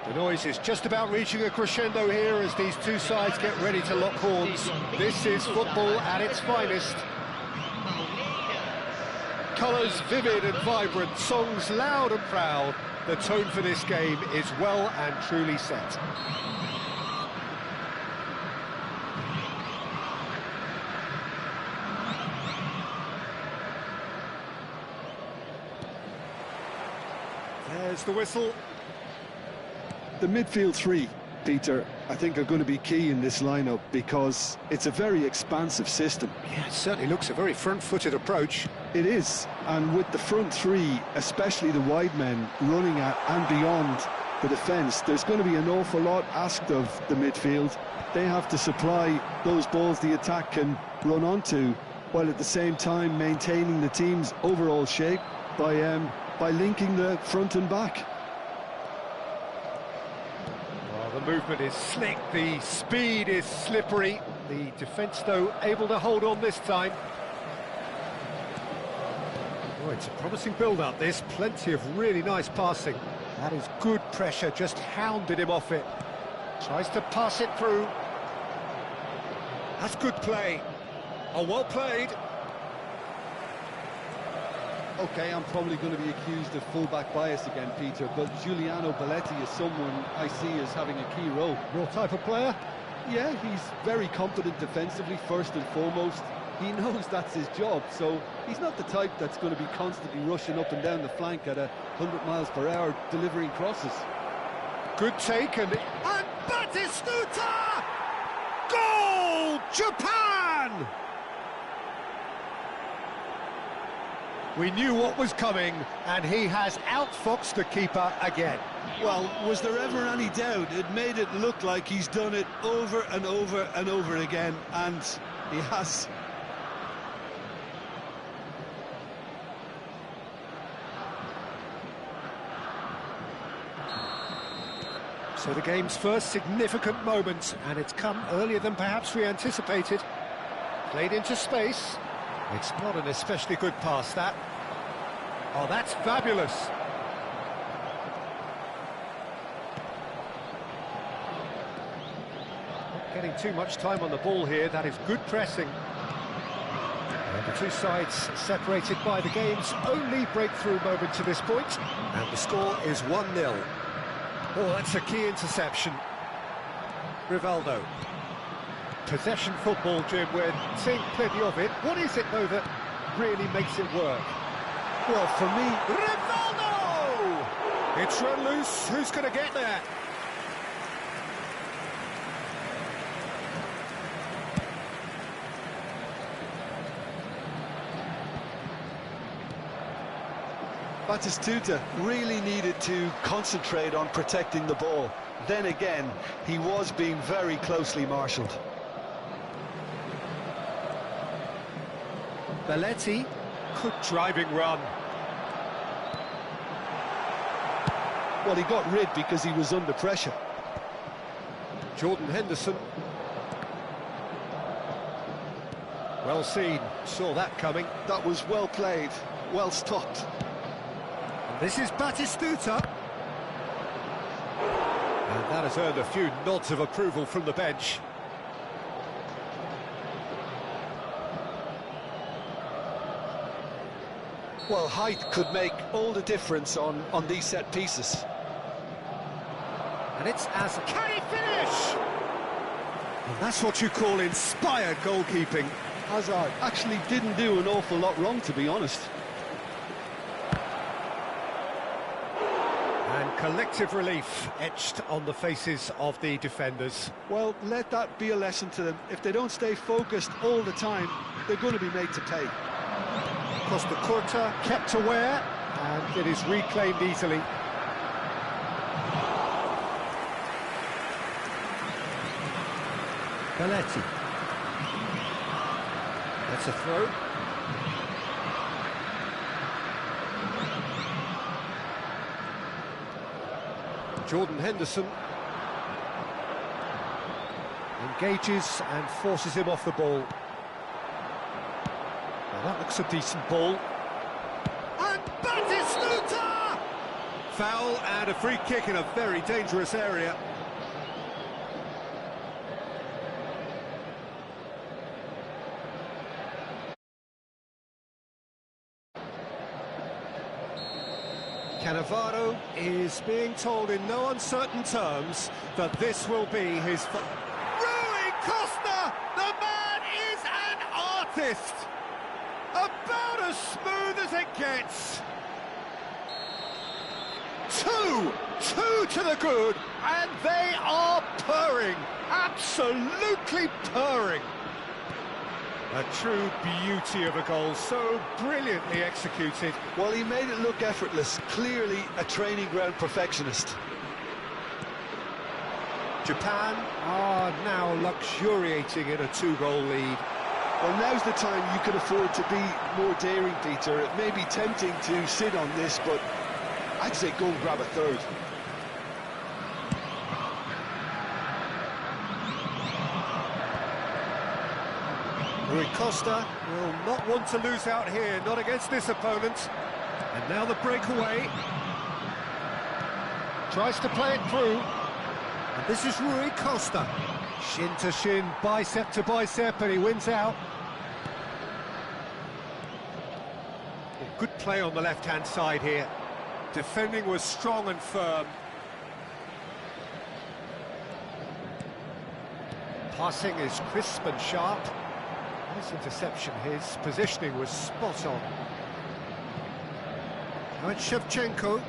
The noise is just about reaching a crescendo here as these two sides get ready to lock horns. This is football at its finest. Colours vivid and vibrant, songs loud and proud. The tone for this game is well and truly set. There's the whistle. The midfield three, Peter, I think are going to be key in this lineup because it's a very expansive system. Yeah, it certainly looks a very front-footed approach. It is, and with the front three, especially the wide men, running at and beyond the defence, there's going to be an awful lot asked of the midfield. They have to supply those balls the attack can run onto, while at the same time maintaining the team's overall shape by linking the front and back. The movement is slick, the speed is slippery. The defence, though, able to hold on this time. Oh, it's a promising build-up, this. Plenty of really nice passing. That is good pressure, just hounded him off it. Tries to pass it through. That's good play. Oh, well played. Okay, I'm probably going to be accused of full-back bias again, Peter, but Giuliano Belletti is someone I see as having a key role. Your type of player? Yeah, he's very competent defensively, first and foremost. He knows that's his job, so he's not the type that's going to be constantly rushing up and down the flank at 100 miles per hour, delivering crosses. Good take, and Batistuta! Goal! Japan! We knew what was coming, and he has outfoxed the keeper again. Well, was there ever any doubt? It made it look like he's done it over and over and over again, and he has. So the game's first significant moment, and it's come earlier than perhaps we anticipated. Played into space. It's not an especially good pass, that. Oh, that's fabulous. Not getting too much time on the ball here. That is good pressing. And the two sides separated by the game's only breakthrough moment to this point. And the score is 1-0. Oh, that's a key interception. Rivaldo. Possession football, Jim, we're seeing plenty of it. What is it, though, that really makes it work? Well, for me... Rivaldo! It's run loose. Who's going to get there? Batistuta really needed to concentrate on protecting the ball. Then again, he was being very closely marshalled. Belletti, good driving run. Well, he got rid because he was under pressure. Jordan Henderson. Well seen, saw that coming. That was well played, well stopped. And this is Batistuta. And that has earned a few nods of approval from the bench. Well, height could make all the difference on these set pieces. And it's as can he finish? Well, that's what you call inspired goalkeeping. Hazard actually didn't do an awful lot wrong, to be honest. And collective relief etched on the faces of the defenders. Well, let that be a lesson to them. If they don't stay focused all the time, they're going to be made to pay. Costa Curta kept aware, and it is reclaimed easily. Belletti. That's a throw. Jordan Henderson engages and forces him off the ball. Now that looks a decent ball. And Batistuta foul and a free kick in a very dangerous area. Cannavaro is being told in no uncertain terms that this will be his... Rui Costa! The man is an artist! About as smooth as it gets! Two to the good, and they are purring, absolutely purring. A true beauty of a goal, so brilliantly executed. Well, he made it look effortless, clearly a training ground perfectionist. Japan are now luxuriating in a 2-goal lead. Well, now's the time you can afford to be more daring, Peter. It may be tempting to sit on this, but I'd say go and grab a third. Rui Costa will not want to lose out here, not against this opponent. And now the breakaway. Tries to play it through. And this is Rui Costa. Shin to shin, bicep to bicep, and he wins out. Good play on the left-hand side here. Defending was strong and firm. Passing is crisp and sharp. Nice interception, his positioning was spot on. Now it's Shevchenko.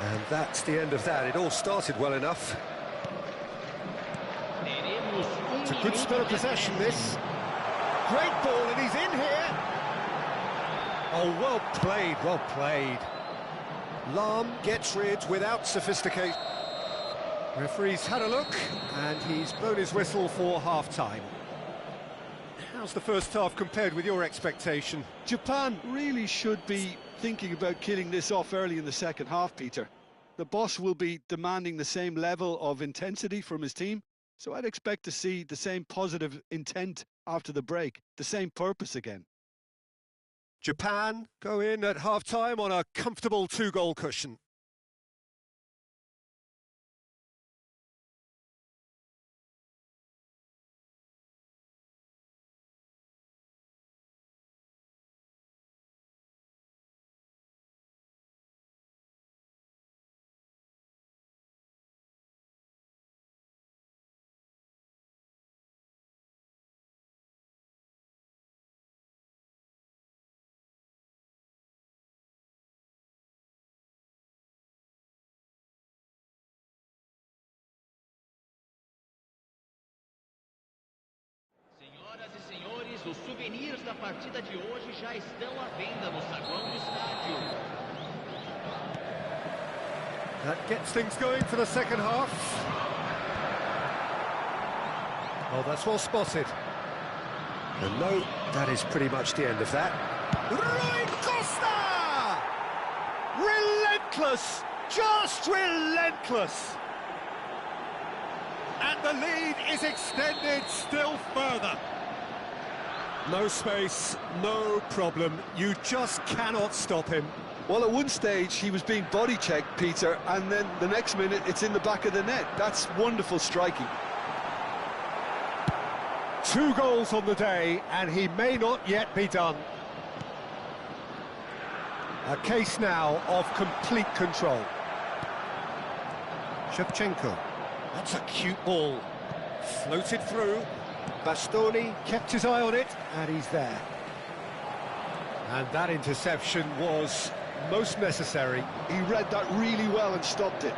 And that's the end of that. It all started well enough. It's a good spell of possession, this. Great ball, and he's in here. Oh, well played, well played. Lahm gets rid without sophistication. Referee's had a look, and he's blown his whistle for half-time. How's the first half compared with your expectation? Japan really should be thinking about killing this off early in the second half, Peter. The boss will be demanding the same level of intensity from his team, so I'd expect to see the same positive intent after the break, the same purpose again. Japan go in at half-time on a comfortable 2-goal cushion. Senhoras e senhores, os souvenirs da partida de hoje já estão à venda no saguão do estádio. That gets things going for the second half. Oh, that's well spotted. And no, that is pretty much the end of that. Rui Costa! Relentless! Just relentless! And the lead is extended still further. No space, no problem. You just cannot stop him. Well, at one stage, he was being body-checked, Peter, and then the next minute, it's in the back of the net. That's wonderful striking. 2 goals on the day, and he may not yet be done. A case now of complete control. Shevchenko. That's a cute ball. Floated through. Bastoni kept his eye on it, and he's there. And that interception was most necessary. He read that really well and stopped it.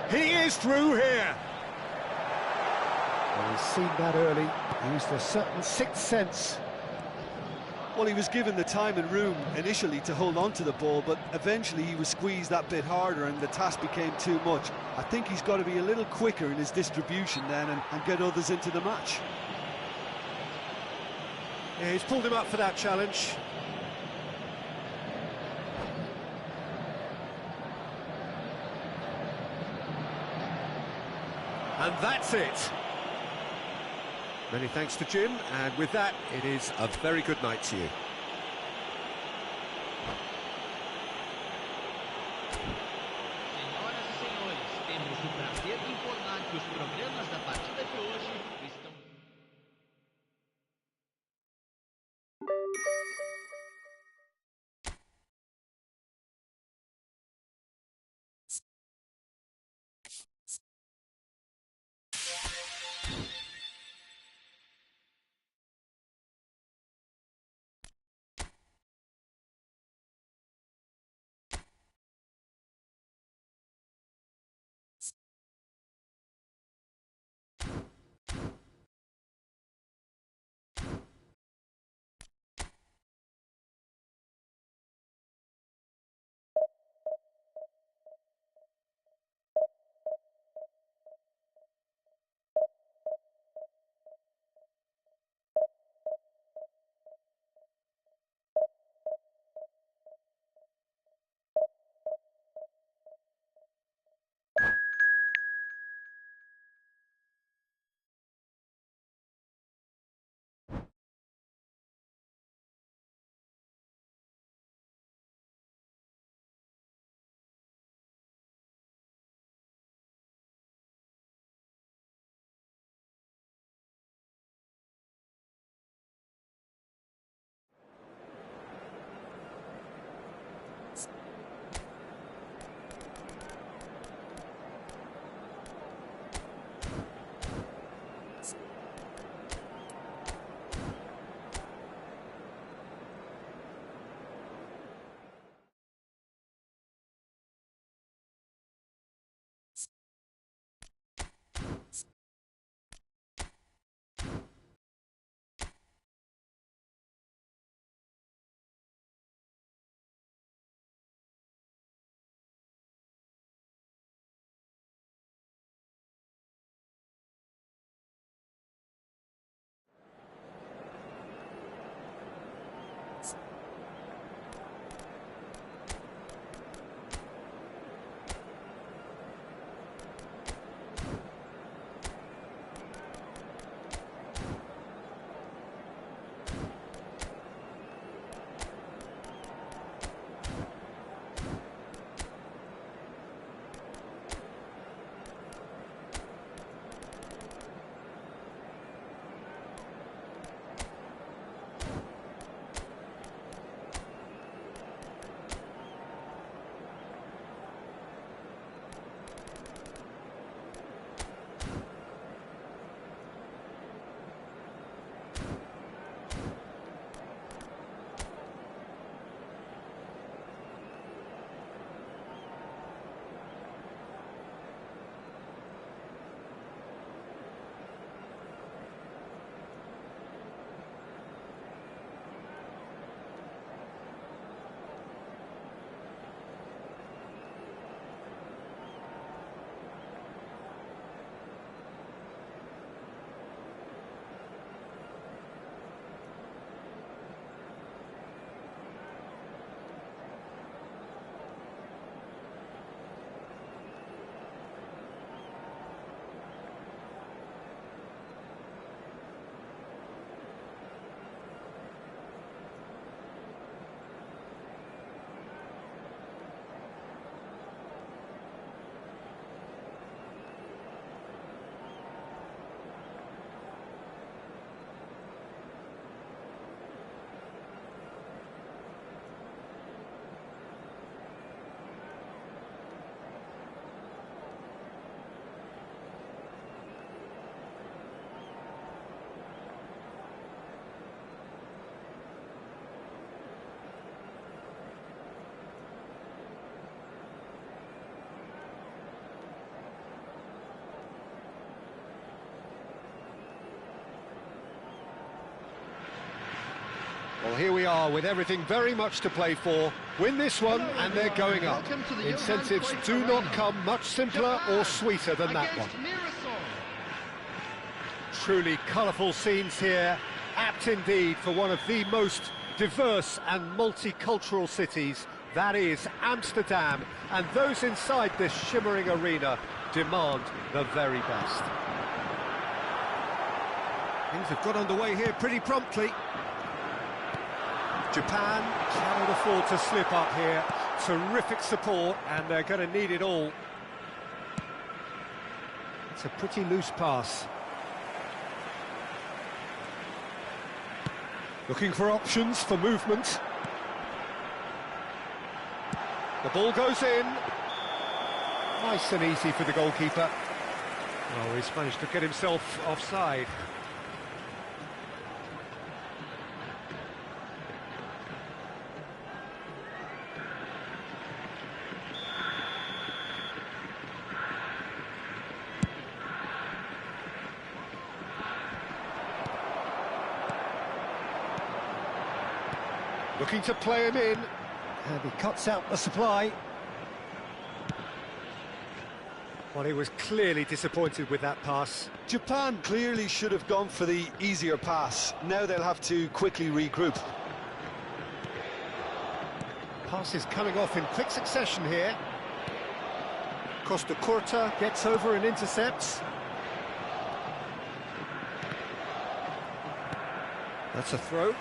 He is through here. Well, he's seen that early. Used a certain sixth sense. Well, he was given the time and room initially to hold on to the ball, but eventually he was squeezed that bit harder and the task became too much. I think he's got to be a little quicker in his distribution then and get others into the match. Yeah, he's pulled him up for that challenge. And that's it. Many thanks to Jim, and with that, it is a very good night to you. muito prazer em informar que os programas da partida de hoje estão... Well, here we are with everything very much to play for. Win this one and they're going up. Incentives do not come much simpler or sweeter than that one. Truly colourful scenes here, apt indeed for one of the most diverse and multicultural cities, that is Amsterdam, and those inside this shimmering arena demand the very best. Things have got underway here pretty promptly. Japan cannot afford to slip up here. Terrific support, and they're going to need it all. It's a pretty loose pass. Looking for options for movement. The ball goes in. Nice and easy for the goalkeeper. Oh, he's managed to get himself offside. Looking to play him in, and he cuts out the supply. Well, he was clearly disappointed with that pass. Japan clearly should have gone for the easier pass. Now they'll have to quickly regroup. Passes coming off in quick succession here. Costa Curta gets over and intercepts. That's a throw.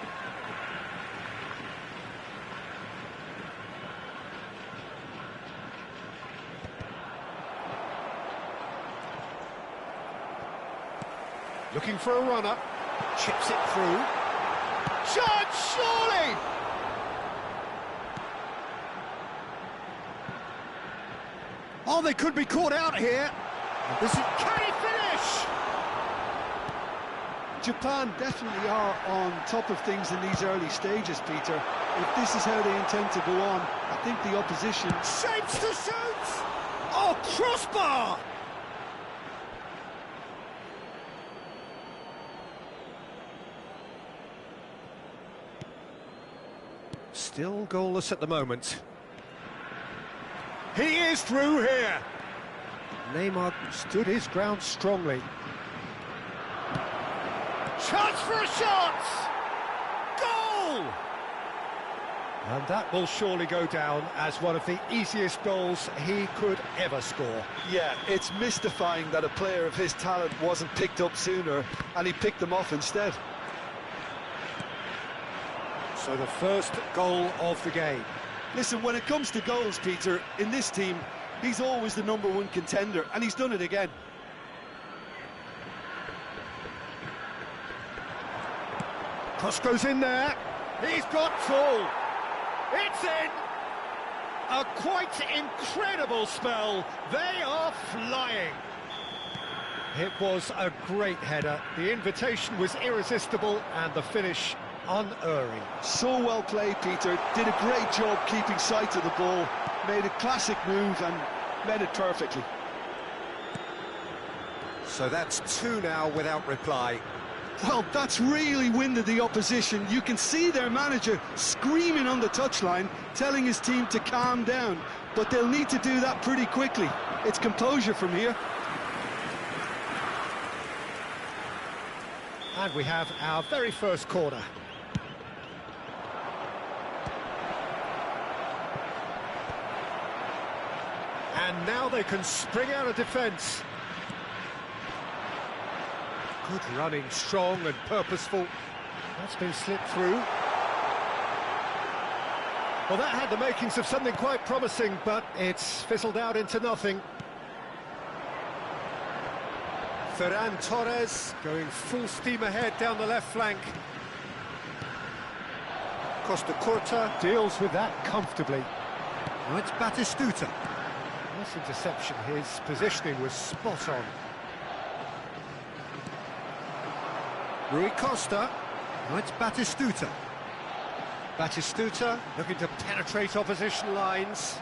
Looking for a runner, chips it through. Shot, surely! Oh, they could be caught out here. This is, can he finish? Japan definitely are on top of things in these early stages, Peter. If this is how they intend to go on, I think the opposition... Shapes to shoot! Oh, crossbar! Still goalless at the moment. He is through here. Neymar stood his ground strongly. Chance for a shot! Goal! And that will surely go down as one of the easiest goals he could ever score. Yeah, it's mystifying that a player of his talent wasn't picked up sooner, and he picked them off instead. So the first goal of the game. Listen, when it comes to goals, Peter, in this team, he's always the #1 contender, and he's done it again. Cross goes in there. He's got full. It's in. A quite incredible spell. They are flying. It was a great header. The invitation was irresistible, and the finish unerring. So well played, Peter. Did a great job keeping sight of the ball. Made a classic move and met it perfectly. So that's 2 now without reply. Well, that's really winded the opposition. You can see their manager screaming on the touchline, telling his team to calm down. But they'll need to do that pretty quickly. It's composure from here. And we have our very first corner. And now they can spring out of defence. Good running, strong and purposeful. That's been slipped through. Well, that had the makings of something quite promising, but it's fizzled out into nothing. Ferran Torres going full steam ahead down the left flank. Costa Curta deals with that comfortably. Now it's Batistuta. Nice interception, his positioning was spot on. Rui Costa, now it's Batistuta. Batistuta looking to penetrate opposition lines.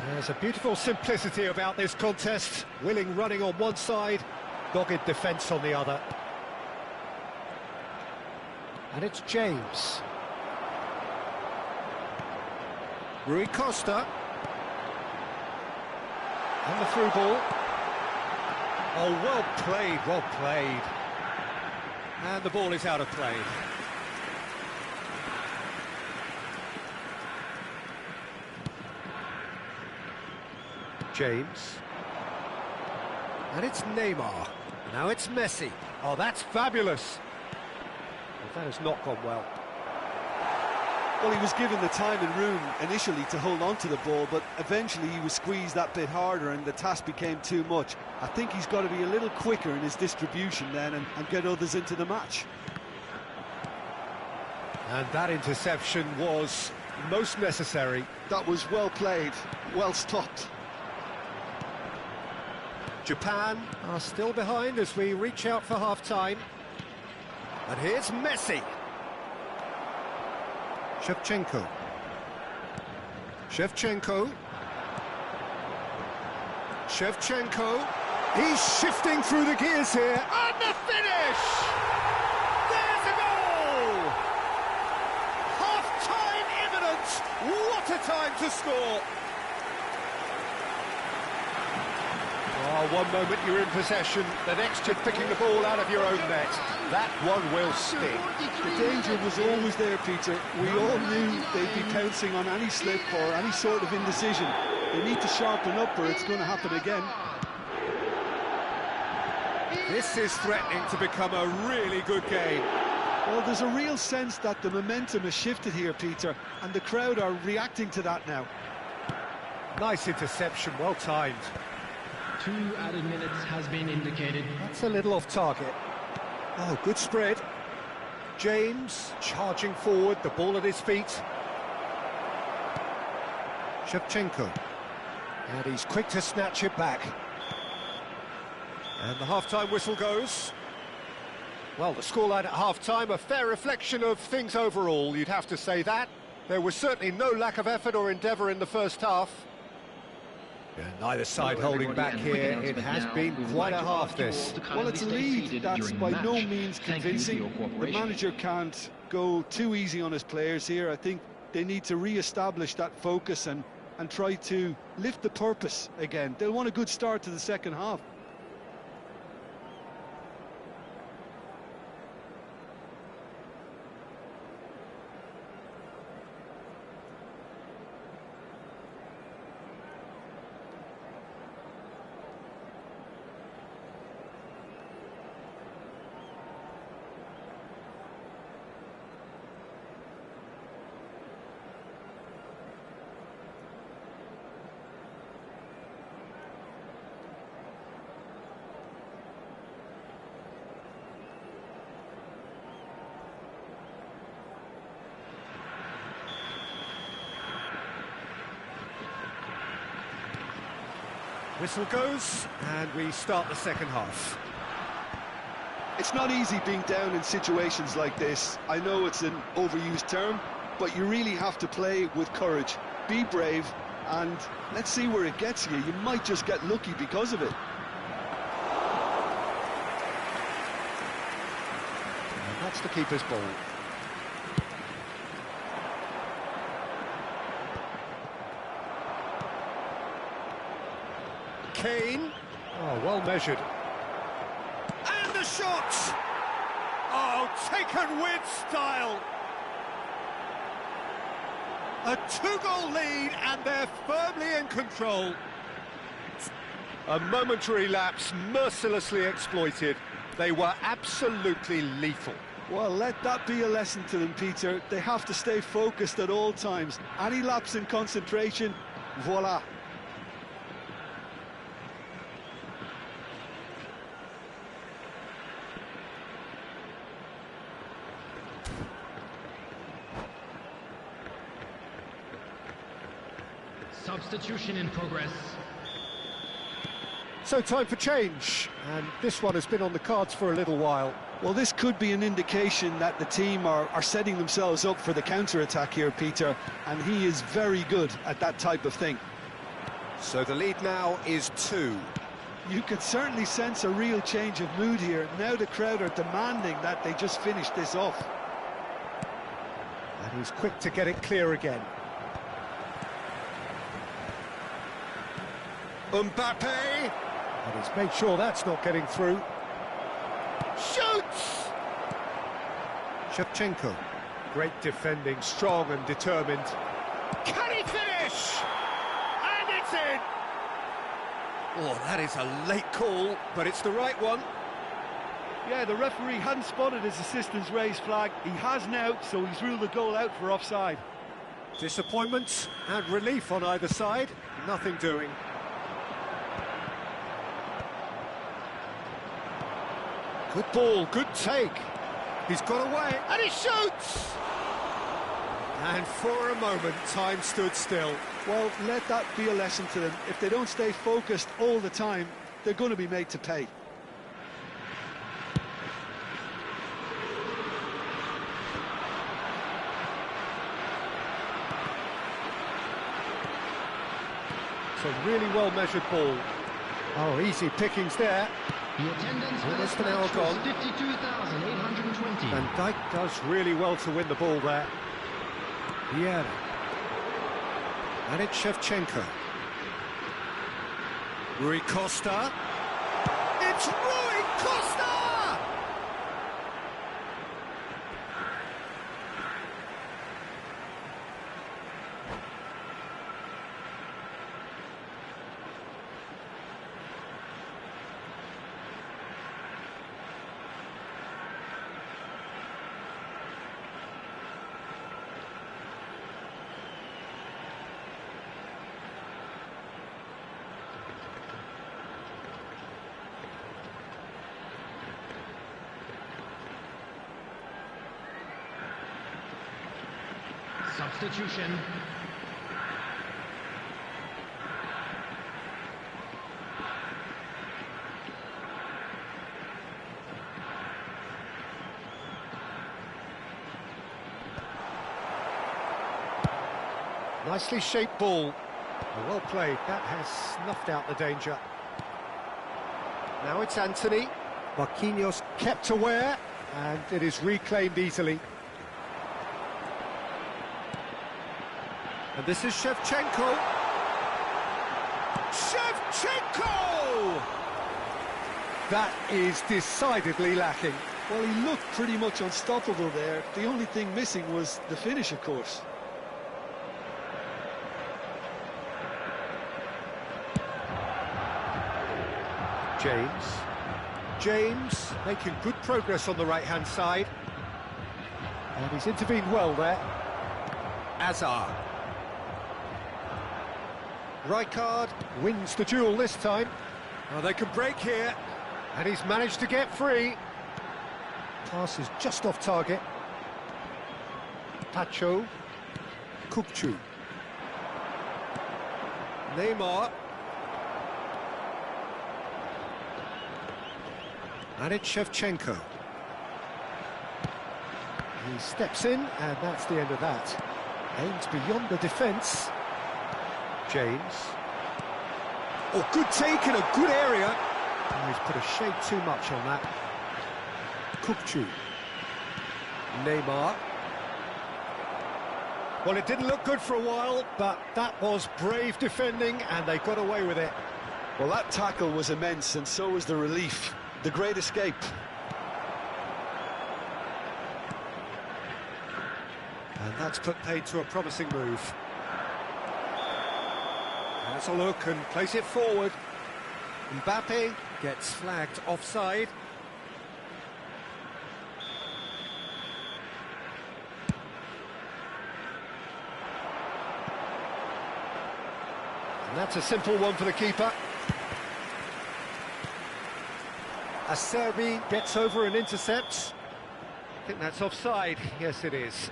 There's a beautiful simplicity about this contest. Willing running on one side, dogged defence on the other. And it's James. Rui Costa. And the through ball. Oh, well played, well played. And the ball is out of play. James. And it's Neymar. Now it's Messi. Oh, that's fabulous. Well, that has not gone well. Well, he was given the time and room initially to hold on to the ball, but eventually he was squeezed that bit harder and the task became too much. I think he's got to be a little quicker in his distribution then and get others into the match. And that interception was most necessary. That was well played, well stopped. Japan are still behind as we reach out for half-time. And here's Messi. Shevchenko. He's shifting through the gears here. And the finish! There's a goal! Half-time imminent. What a time to score! Oh, one moment you're in possession, the next you're picking the ball out of your own net. That one will sting. The danger was always there, Peter. We all knew they'd be pouncing on any slip or any sort of indecision. They need to sharpen up or it's going to happen again. This is threatening to become a really good game. Well, there's a real sense that the momentum has shifted here, Peter, and the crowd are reacting to that now. Nice interception, well timed. 2 added minutes has been indicated. That's a little off target. Oh, good spread. James charging forward, the ball at his feet. Shevchenko. And he's quick to snatch it back. And the half-time whistle goes. Well, the scoreline at half-time, a fair reflection of things overall, you'd have to say that. There was certainly no lack of effort or endeavour in the first half. And neither side holding back here. It has been quite a half, this. Well, it's a lead that's by no means convincing. The manager can't go too easy on his players here. I think they need to re-establish that focus and try to lift the purpose again. They'll want a good start to the second half. Whistle goes, and we start the second half. It's not easy being down in situations like this. I know it's an overused term, but you really have to play with courage. Be brave, and let's see where it gets you. You might just get lucky because of it. And that's the keeper's ball. Kane. Oh, well measured. And the shot! Oh, taken with style. A 2-goal lead, and they're firmly in control. A momentary lapse mercilessly exploited. They were absolutely lethal. Well, let that be a lesson to them, Peter. They have to stay focused at all times. Any lapse in concentration, voila. Substitution in progress. So time for change, and this one has been on the cards for a little while. Well, this could be an indication that the team are setting themselves up for the counter-attack here, Peter, and he is very good at that type of thing. So the lead now is 2. You can certainly sense a real change of mood here. Now the crowd are demanding that they just finish this off. And he's quick to get it clear again. Mbappe! And he's made sure that's not getting through. Shoots! Shevchenko. Great defending, strong and determined. Can he finish? And it's in! Oh, that is a late call, but it's the right one. Yeah, the referee hadn't spotted his assistant's raised flag. He has now, so he's ruled the goal out for offside. Disappointment and relief on either side, nothing doing. Good ball, good take. He's got away, and he shoots! And for a moment, time stood still. Well, let that be a lesson to them. If they don't stay focused all the time, they're going to be made to pay. It's a really well-measured ball. Oh, easy pickings there. The attendance for Almost this an hour match was gone. 52,820. And Dijk does really well to win the ball there. Yeah. And it's Shevchenko. Rui Costa. It's Rui Costa! Substitution. Nicely shaped ball. Well played. That has snuffed out the danger. Now it's Anthony. Marquinhos kept aware, and it is reclaimed easily. And this is Shevchenko. Shevchenko! That is decidedly lacking. Well, he looked pretty much unstoppable there. The only thing missing was the finish, of course. James making good progress on the right-hand side. And he's intervened well there. Azar. Rijkaard wins the duel this time. Oh, they can break here. And he's managed to get free. Pass is just off target. Pacho. Kupchu. Neymar. And it's Shevchenko. He steps in, and that's the end of that. Aims beyond the defence. James. Oh, good take in a good area. Oh, he's put a shade too much on that. Kupchu. Neymar. Well, it didn't look good for a while, but that was brave defending, and they got away with it. Well, that tackle was immense, and so was the relief. The great escape. And that's put paid to a promising move. Has a look and plays it forward. Mbappe gets flagged offside. And that's a simple one for the keeper. Acerbi gets over and intercepts. I think that's offside. Yes, it is.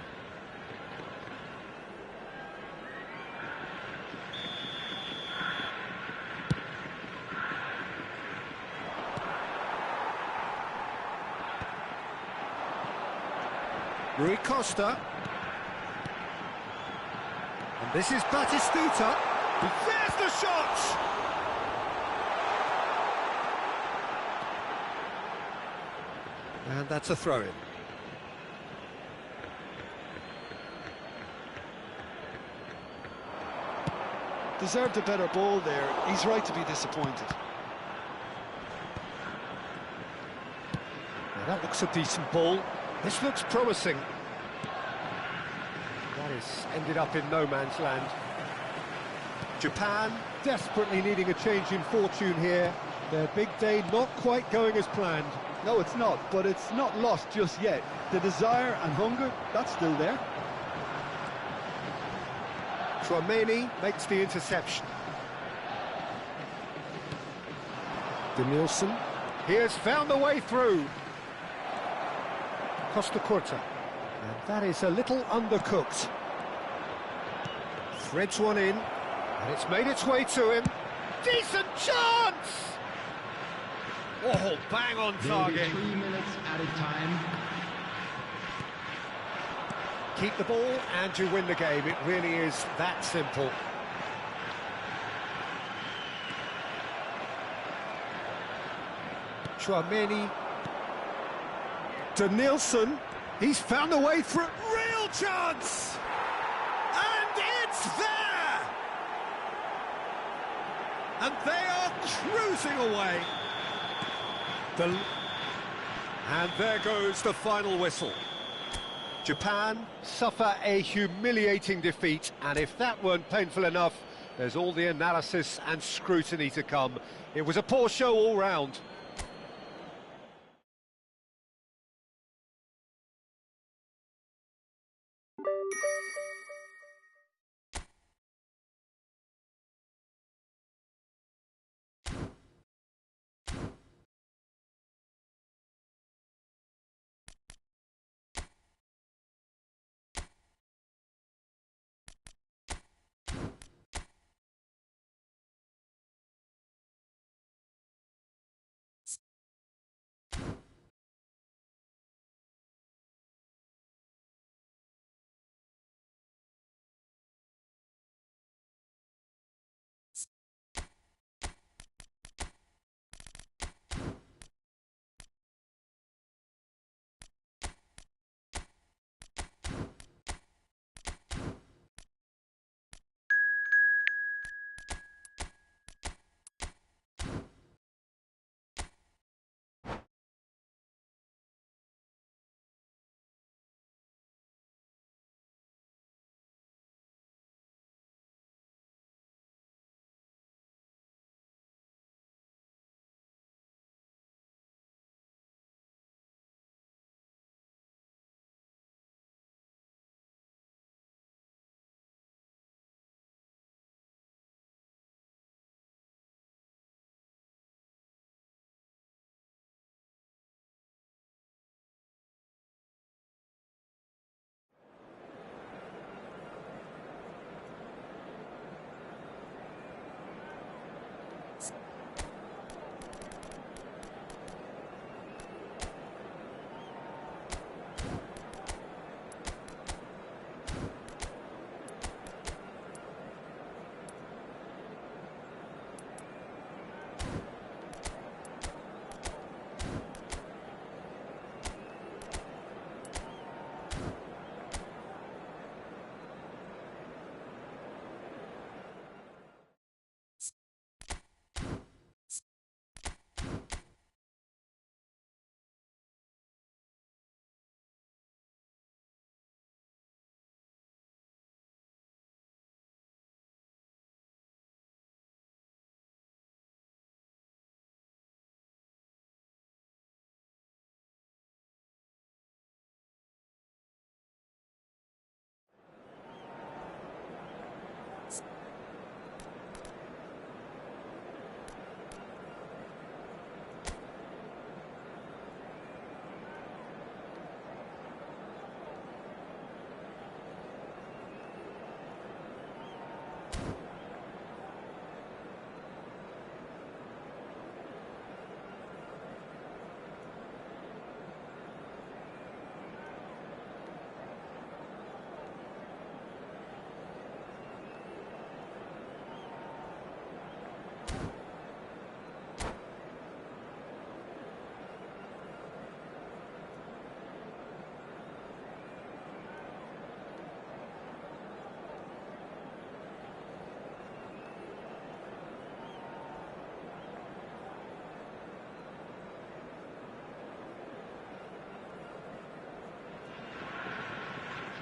Rui Costa. And this is Batistuta. There's the shot! And that's a throw-in. Deserved a better ball there. He's right to be disappointed. Now that looks a decent ball. This looks promising. That has ended up in no man's land. Japan desperately needing a change in fortune here. Their big day not quite going as planned. No, it's not, but it's not lost just yet. The desire and hunger, that's still there. Tchouaméni makes the interception. Denilson. He has found the way through. Costa Curta. And that is a little undercooked. Threads one in, and it's made its way to him. Decent chance! Oh, bang on target. 3 minutes added time. Keep the ball and you win the game. It really is that simple. Tchouaméni. Denilson. He's found a way through. Real chance! And it's there! And they are cruising away. And there goes the final whistle. Japan suffer a humiliating defeat, and if that weren't painful enough, there's all the analysis and scrutiny to come. It was a poor show all round.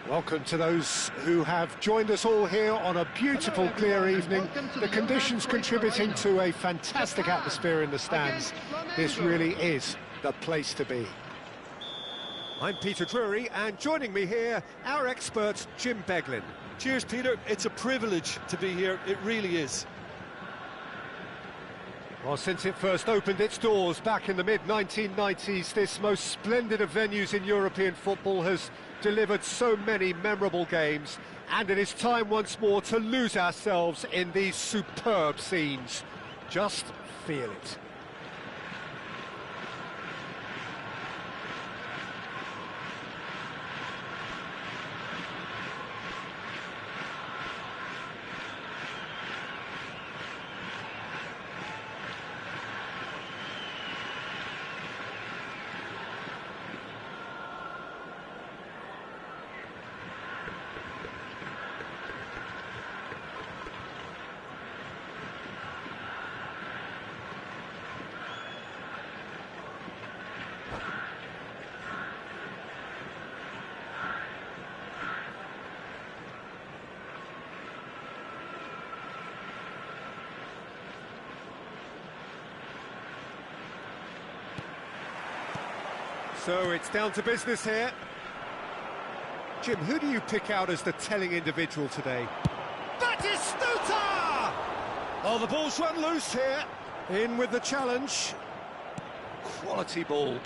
Welcome to those who have joined us all here on a beautiful, clear evening. The conditions contributing to a fantastic atmosphere in the stands. This really is the place to be. I'm Peter Drury, and joining me here, our expert, Jim Beglin. Cheers, Peter. It's a privilege to be here. It really is. Well, since it first opened its doors back in the mid-1990s, this most splendid of venues in European football has delivered so many memorable games, and it is time once more to lose ourselves in these superb scenes. Just feel it. So it's down to business here. Jim, who do you pick out as the telling individual today? Batistuta! Oh, the ball's run loose here. In with the challenge. Quality ball.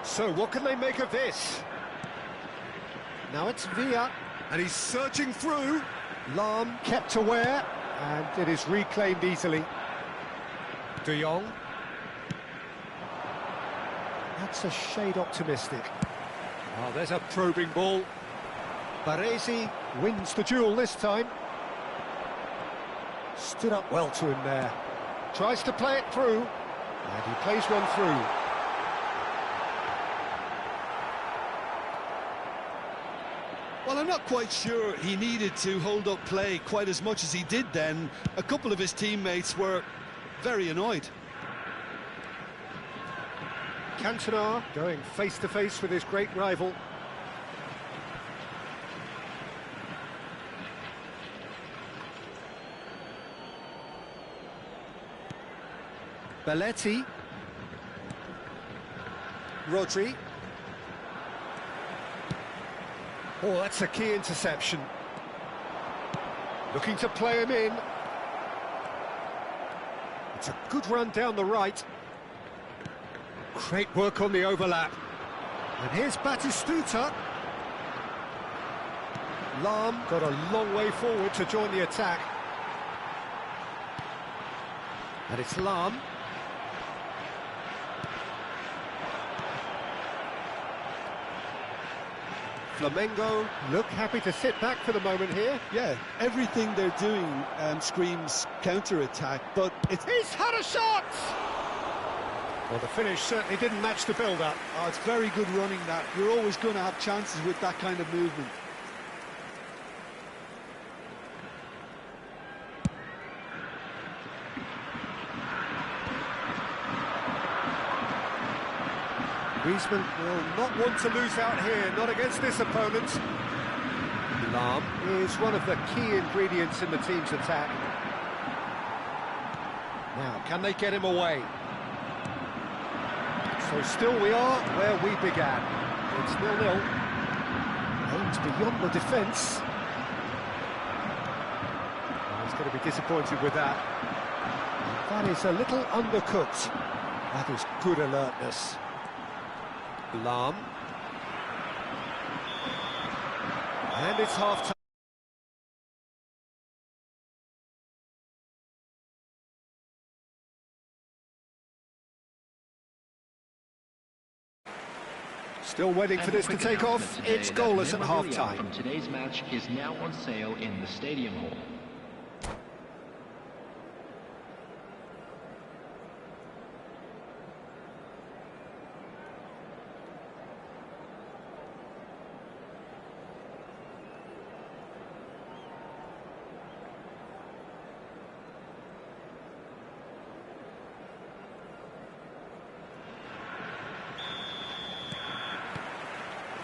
So what can they make of this? Now it's Villa, and he's searching through. Lahm kept aware, and it is reclaimed easily. De Jong. That's a shade optimistic. Oh, there's a probing ball. Baresi wins the duel this time. Stood up well to him there. Tries to play it through, and he plays one through. Well, I'm not quite sure he needed to hold up play quite as much as he did then. A couple of his teammates were very annoyed. Cantona going face-to-face with his great rival. Belletti. Rodri. Oh, that's a key interception. Looking to play him in. It's a good run down the right. Great work on the overlap. And here's Batistuta. Lahm got a long way forward to join the attack. And it's Lahm. Flamengo look happy to sit back for the moment here. Yeah, everything they're doing screams counter-attack, but it's... He's had a shot! Well, the finish certainly didn't match the build-up. Oh, it's very good running that. You're always going to have chances with that kind of movement. Griezmann will not want to lose out here, not against this opponent. Lahm is one of the key ingredients in the team's attack. Now, can they get him away? So still we are where we began. It's 0-0. Aims beyond the defence. Oh, he's going to be disappointed with that. And that is a little undercooked. That is good alertness. Lahm. And it's half-time. Still waiting for this to take off. It's goalless at half-time. From today's match is now on sale in the stadium hall.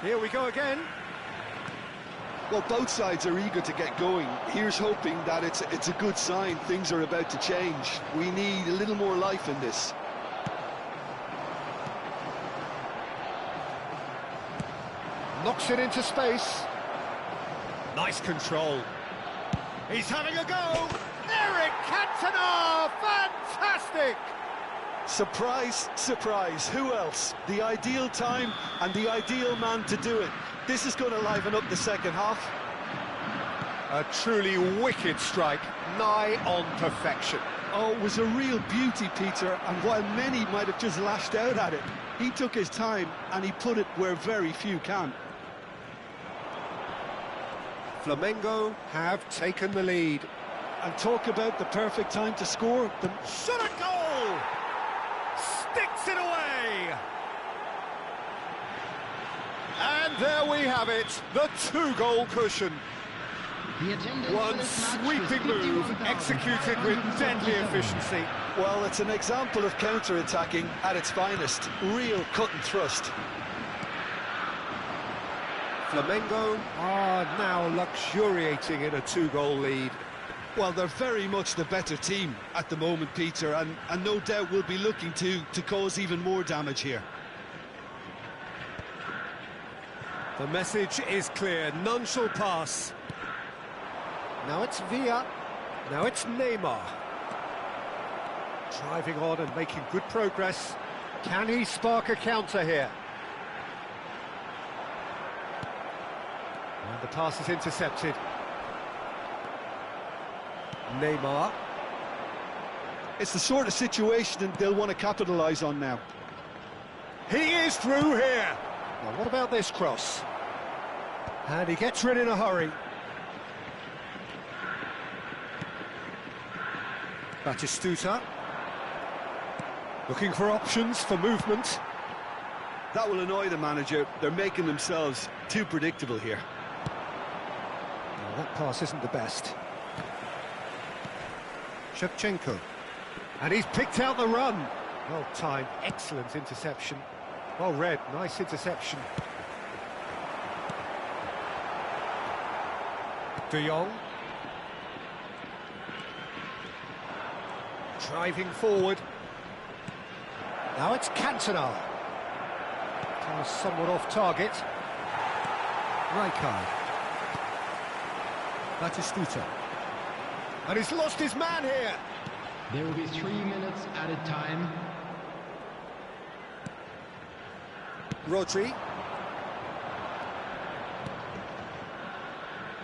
Here we go again. Well, both sides are eager to get going. Here's hoping that it's a good sign. Things are about to change. We need a little more life in this. Knocks it into space. Nice control. He's having a go. Eric Cantona! Fantastic! Surprise, surprise. Who else? The ideal time and the ideal man to do it. This is going to liven up the second half. A truly wicked strike, nigh on perfection. Oh, it was a real beauty, Peter, and while many might have just lashed out at it, he took his time and he put it where very few can. Flamengo have taken the lead. And talk about the perfect time to score. Shot a goal! Sticks it away! And there we have it, the two-goal cushion. One sweeping move, executed with deadly efficiency. Well, it's an example of counter-attacking at its finest. Real cut and thrust. Flamengo are now luxuriating in a two-goal lead. Well, they're very much the better team at the moment, Peter, and no doubt will be looking to cause even more damage here. The message is clear, none shall pass. Now it's Villa, now it's Neymar. Driving on and making good progress. Can he spark a counter here? And the pass is intercepted. Neymar. It's the sort of situation that they'll want to capitalise on now. He is through here. Well, what about this cross? And he gets rid in a hurry. Batistuta. Looking for options for movement. That will annoy the manager. They're making themselves too predictable here. Well, that pass isn't the best. Shevchenko. And he's picked out the run. Well timed, excellent interception. Well read, nice interception. De Jong. Driving forward. Now it's Cantona. Somewhat off target. Rijkaard. Batistuta. And he's lost his man here. There will be 3 minutes added time. Rodri.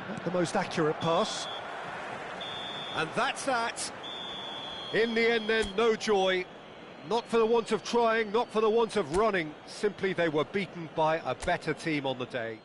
Not the most accurate pass. And that's that. In the end then, no joy. Not for the want of trying, not for the want of running. Simply they were beaten by a better team on the day.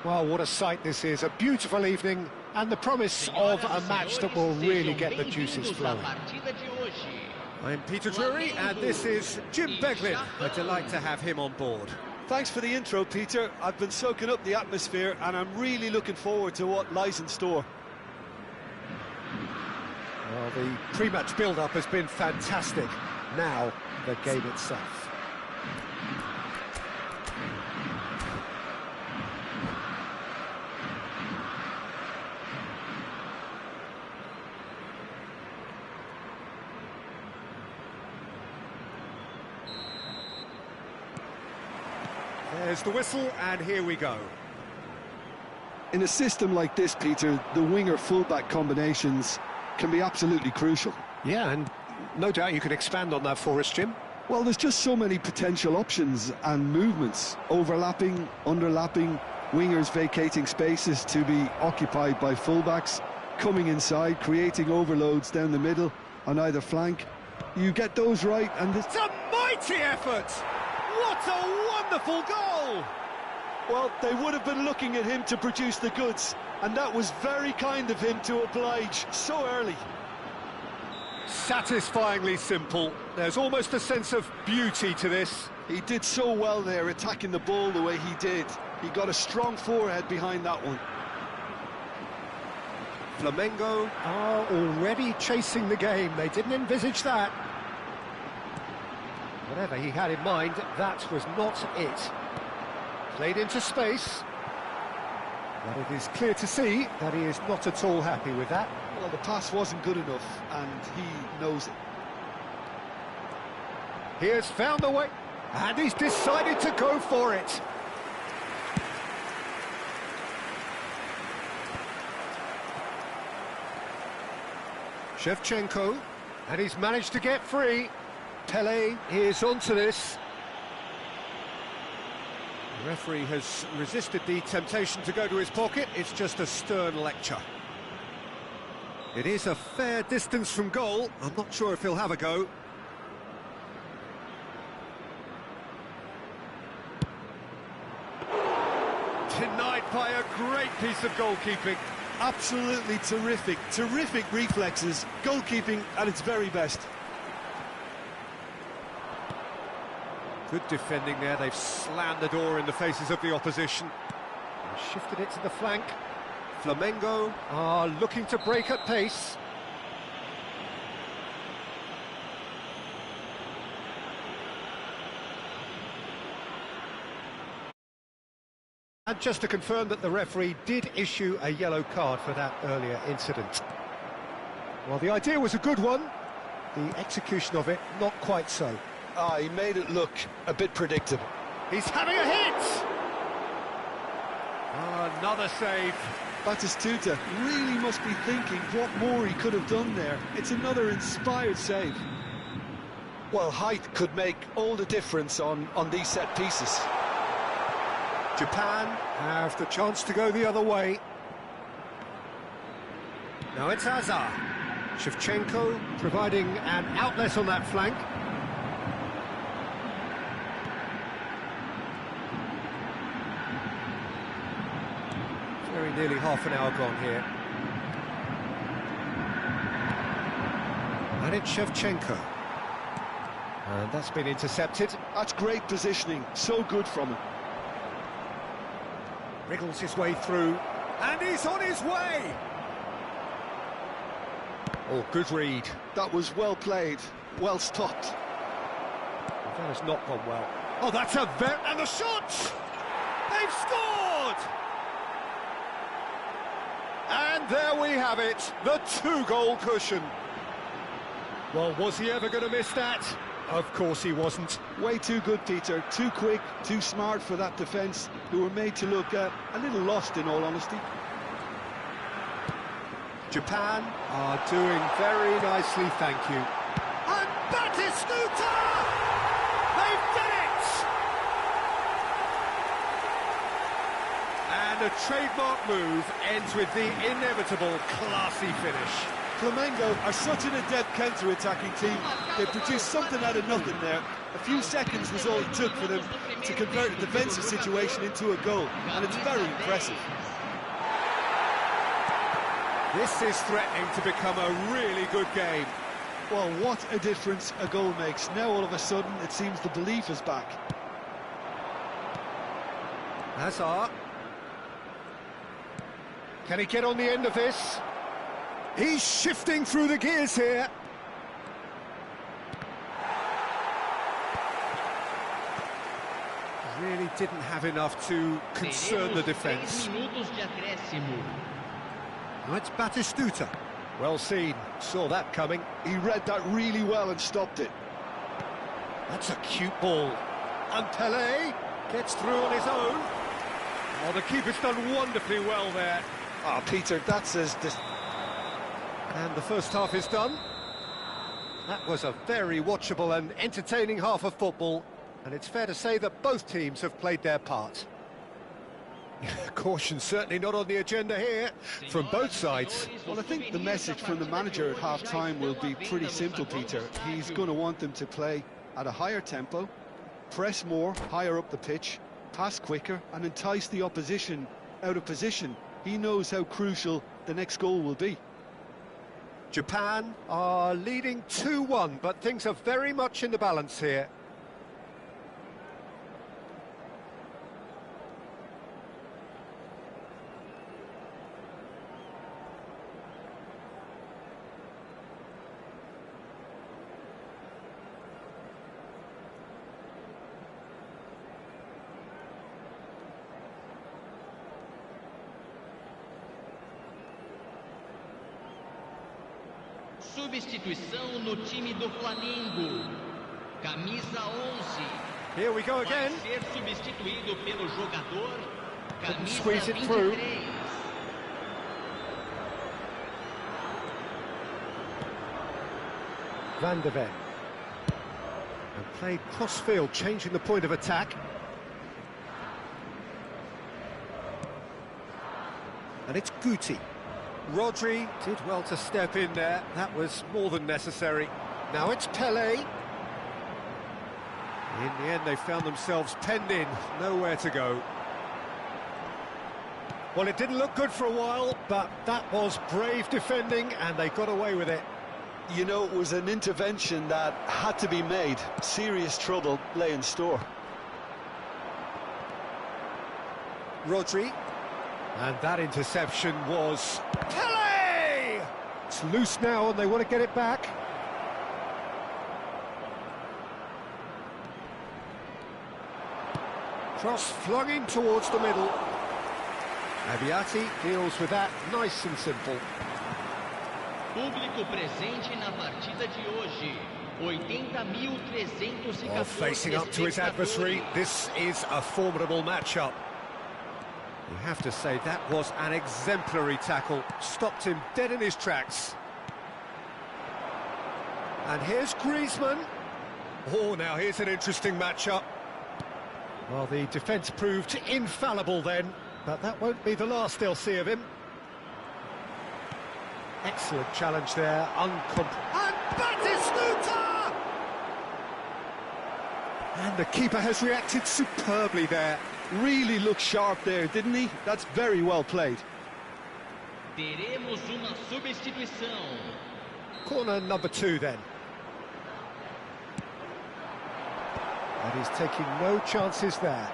Well, what a sight this is, a beautiful evening and the promise of a match that will really get the juices flowing. I'm Peter Drury and this is Jim Beglin. A delight to have him on board. Thanks for the intro, Peter. I've been soaking up the atmosphere and I'm really looking forward to what lies in store. Well, the pre-match build-up has been fantastic. Now, the game itself. There's the whistle, and here we go. In a system like this, Peter, the winger-fullback combinations can be absolutely crucial. Yeah, and no doubt you can expand on that for us, Jim. Well, there's just so many potential options and movements. Overlapping, underlapping, wingers vacating spaces to be occupied by fullbacks, coming inside, creating overloads down the middle on either flank. You get those right, and It's a mighty effort! What a wonderful goal! well, they would have been looking at him to produce the goods, and that was very kind of him to oblige so early. Satisfyingly simple. There's almost a sense of beauty to this. He did so well there, attacking the ball the way he did. He got a strong forehead behind that one. Flamengo are already chasing the game. They didn't envisage that. Whatever he had in mind, that was not it. Played into space. But it is clear to see that he is not at all happy with that. Well, the pass wasn't good enough, and he knows it. He has found the way, and he's decided to go for it. Shevchenko, and he's managed to get free. Pele is onto this. The referee has resisted the temptation to go to his pocket. It's just a stern lecture. It is a fair distance from goal. I'm not sure if he'll have a go. Denied by a great piece of goalkeeping. Absolutely terrific, terrific reflexes, goalkeeping at its very best. Good defending there. They've slammed the door in the faces of the opposition. And shifted it to the flank. Flamengo are looking to break at pace. And just to confirm that the referee did issue a yellow card for that earlier incident. Well, the idea was a good one. The execution of it, not quite so. He made it look a bit predictable. He's having a hit! Another save. Batistuta really must be thinking what more he could have done there. It's another inspired save. Well, height could make all the difference on these set pieces. Japan have the chance to go the other way. Now it's Hazard. Shevchenko providing an outlet on that flank. Very nearly half an hour gone here. And it's Shevchenko. And that's been intercepted. That's great positioning, so good from him. Wriggles his way through, and he's on his way! Oh, good read. That was well played, well stopped. Well, that has not gone well. Oh, that's a and the shot! They've scored! And there we have it, the two-goal cushion. Well, was he ever going to miss that? Of course he wasn't. Way too good, Peter. Too quick, too smart for that defence, who were made to look a little lost, in all honesty. Japan are doing very nicely, thank you. And Batistuta! They've done it! And a trademark move ends with the inevitable classy finish. Flamengo are such an adept counter-attacking team. They produced something out of nothing there. A few seconds was all it took for them to convert a defensive situation into a goal, and it's very impressive. This is threatening to become a really good game. Well, what a difference a goal makes. Now all of a sudden it seems the belief is back. Hazard. Can he get on the end of this? He's shifting through the gears here. Really didn't have enough to concern the defence. Now it's Batistuta. Well seen, saw that coming. He read that really well and stopped it. That's a cute ball. And Pele, Gets through on his own. Oh, the keeper's done wonderfully well there. Ah, Peter, that's as... And the first half is done. That was a very watchable and entertaining half of football, and it's fair to say that both teams have played their part. Caution certainly not on the agenda here, from both sides. Well, I think the message from the manager at half-time will be pretty simple, Peter. He's going to want them to play at a higher tempo, press more, higher up the pitch, pass quicker, and entice the opposition out of position. He knows how crucial the next goal will be. Japan are leading 2-1, but things are very much in the balance here. Substituição no time do Flamengo. Camisa 11. Here we go again. Vai ser substituído pelo jogador. Camisa Squeeze it through. 23. Van der Ven. And played cross-field, changing the point of attack. And it's Guti. Rodri did well to step in there. That was more than necessary. Now it's Pelé. In the end, they found themselves penned in, nowhere to go. Well, it didn't look good for a while, but that was brave defending, and they got away with it. You know, it was an intervention that had to be made. Serious trouble lay in store. Rodri. And that interception was... Pelé! It's loose now, and they want to get it back. Cross flung in towards the middle. Abiati deals with that nice and simple. Público presente na partida de hoje. 80.314 While facing up to his adversary, this is a formidable matchup. You have to say that was an exemplary tackle. Stopped him dead in his tracks. And here's Griezmann. Oh, now here's an interesting matchup. Well, the defence proved infallible then, but that won't be the last they'll see of him. Excellent challenge there, And Batistuta! And the keeper has reacted superbly there. Really looked sharp there, didn't he? That's very well played. Teremos uma substituição. Corner number 2 then. And he's taking no chances there.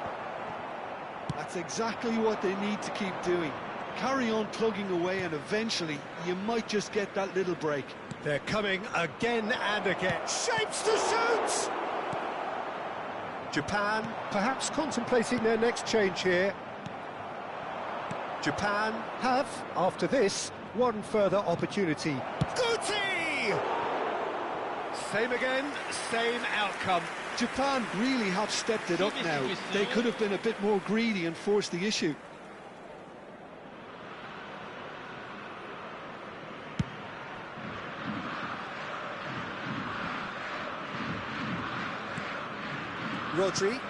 That's exactly what they need to keep doing. Carry on plugging away, and eventually you might just get that little break. They're coming again and again. Shapes to shoot! Japan perhaps contemplating their next change here. Japan have, after this, one further opportunity. Guti! Same again, same outcome. Japan really have stepped it up now. They could have been a bit more greedy and forced the issue. Rodri.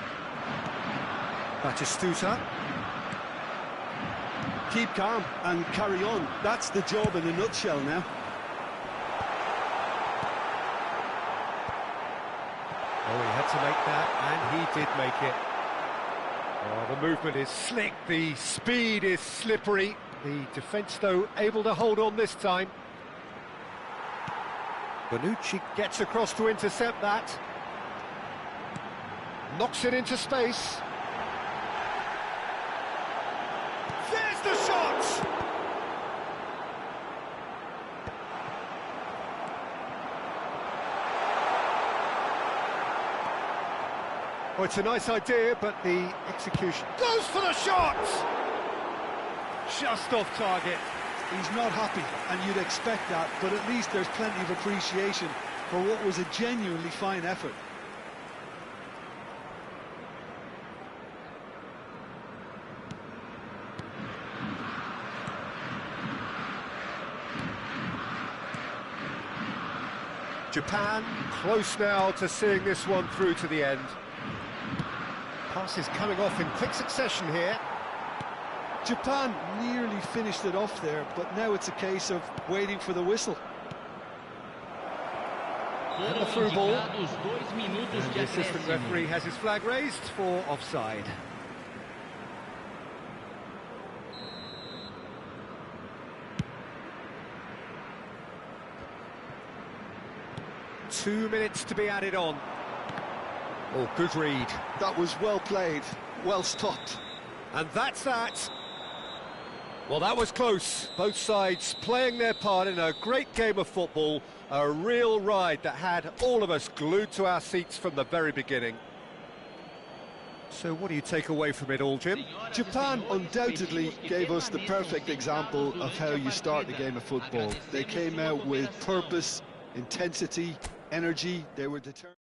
Batistuta. Keep calm and carry on. That's the job in a nutshell now. Oh, he had to make that, and he did make it. Oh, the movement is slick, the speed is slippery. The defence, though, able to hold on this time. Bonucci gets across to intercept that. Knocks it into space. There's the shot! Oh, it's a nice idea, but the execution goes for the shot! Just off target. He's not happy, and you'd expect that, but at least there's plenty of appreciation for what was a genuinely fine effort. Japan close now to seeing this one through to the end. Passes coming off in quick succession here. Japan nearly finished it off there, but now it's a case of waiting for the whistle. And the through ball. And the assistant referee has his flag raised for offside. Two minutes to be added on. Oh, good read. That was well played, well stopped. And that's that. Well, that was close. Both sides playing their part in a great game of football. A real ride that had all of us glued to our seats from the very beginning. So what do you take away from it all, Jim? Japan undoubtedly gave us the perfect example of how you start a game of football. They came out with purpose, intensity, energy. They were determined.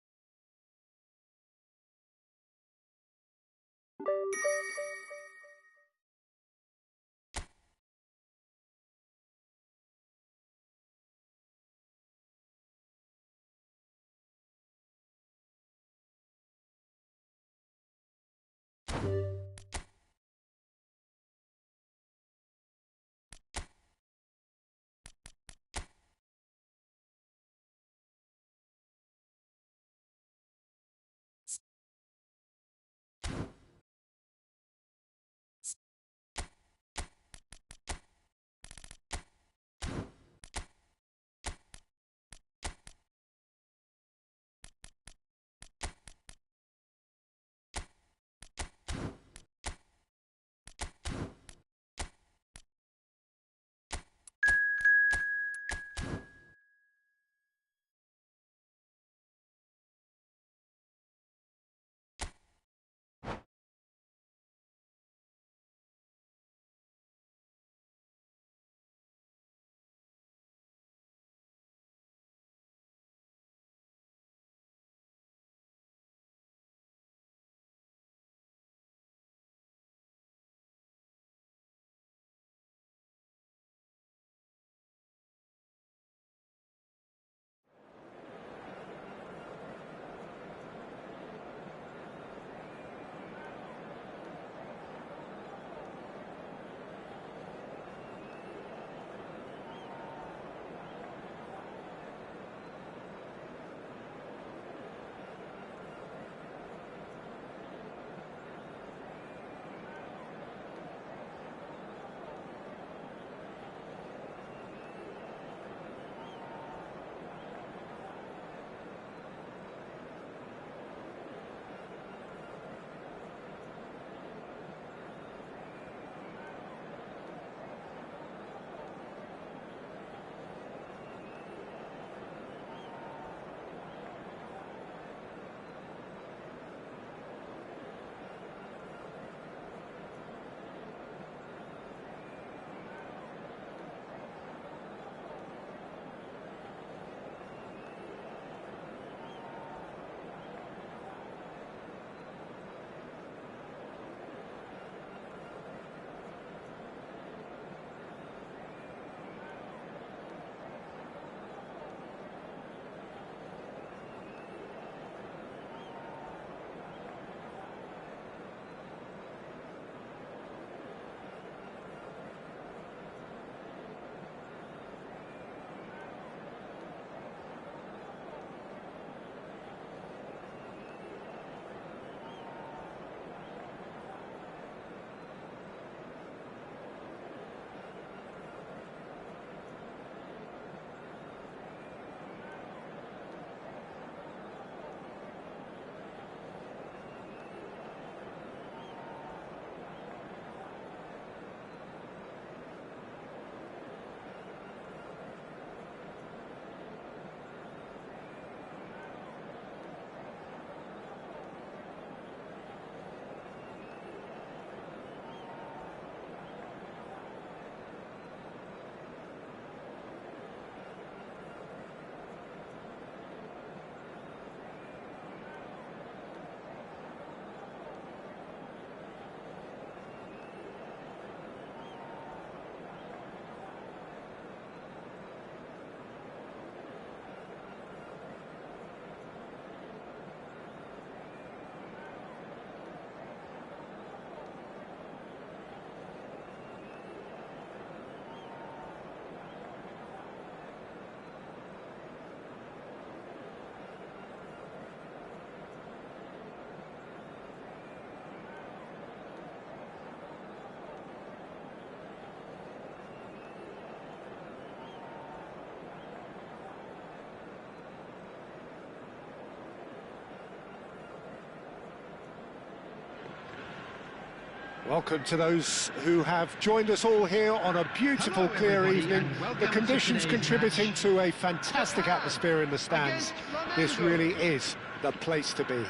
Welcome to those who have joined us all here on a beautiful, clear evening. The conditions contributing to a fantastic atmosphere in the stands. This really is the place to be.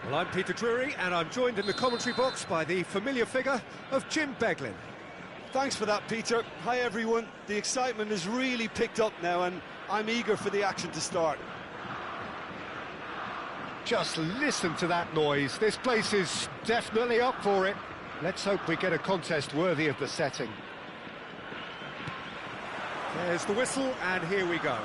Well, I'm Peter Drury, and I'm joined in the commentary box by the familiar figure of Jim Beglin. Thanks for that, Peter. Hi, everyone. The excitement has really picked up now, and I'm eager for the action to start. Just listen to that noise. This place is definitely up for it. Let's hope we get a contest worthy of the setting. There's the whistle, and here we go.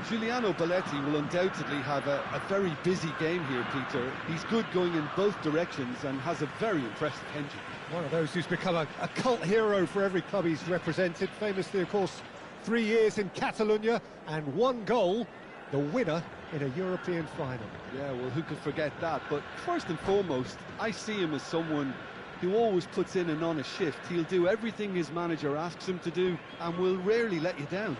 Giuliano Belletti will undoubtedly have a very busy game here, Peter. He's good going in both directions and has a very impressive engine. One of those who's become a cult hero for every club he's represented. Famously, of course, 3 years in Catalonia and 1 goal, the winner in a European final. Yeah, well, who could forget that? But first and foremost, I see him as someone who always puts in an honest shift. He'll do everything his manager asks him to do and will rarely let you down.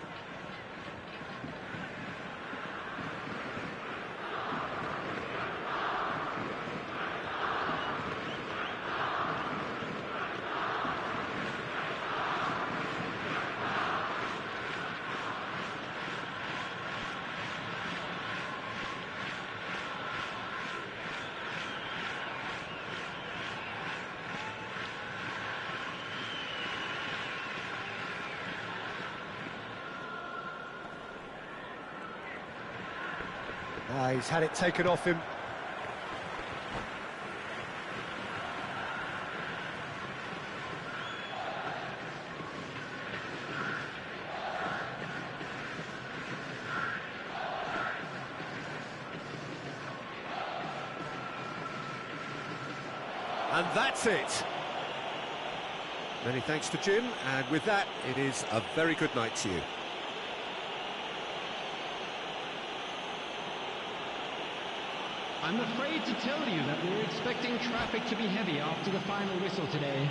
He's had it taken off him. And that's it. Many thanks to Jim, and with that, it is a very good night to you. I'm afraid to tell you that we're expecting traffic to be heavy after the final whistle today.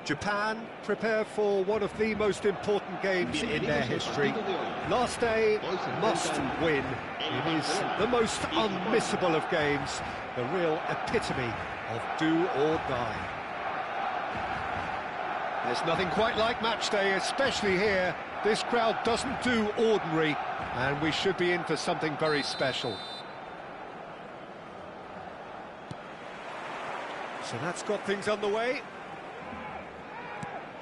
Japan prepare for one of the most important games in their history. Last day, must win. It is the most unmissable of games, the real epitome of do or die. There's nothing quite like match day, especially here. This crowd doesn't do ordinary, and we should be in for something very special. So that's got things underway.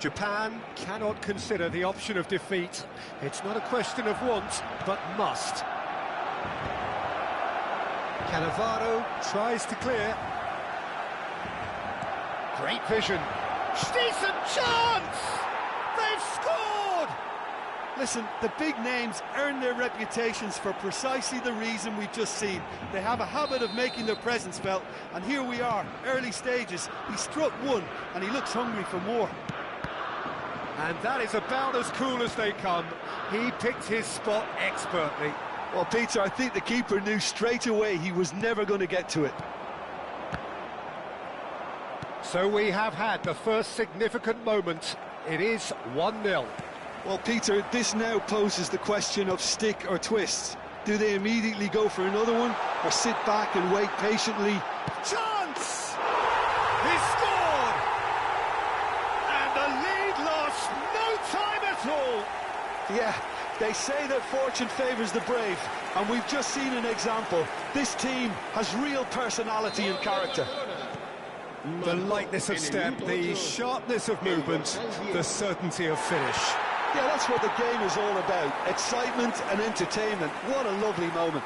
Japan cannot consider the option of defeat. It's not a question of want, but must. Cannavaro tries to clear. Great vision. Decent chance! They've scored! Listen, the big names earn their reputations for precisely the reason we've just seen. They have a habit of making their presence felt, and here we are, early stages. He struck one, and he looks hungry for more. And that is about as cool as they come. He picked his spot expertly. Well, Peter, I think the keeper knew straight away he was never going to get to it. So we have had the first significant moment. It is 1-0. Well, Peter, this now poses the question of stick or twist. Do they immediately go for another one, or sit back and wait patiently? Chance! He scored! And the lead lost no time at all. Yeah, they say that fortune favours the brave, and we've just seen an example. This team has real personality and character. The lightness of step, the sharpness of movement, the certainty of finish. Yeah, that's what the game is all about. Excitement and entertainment. What a lovely moment.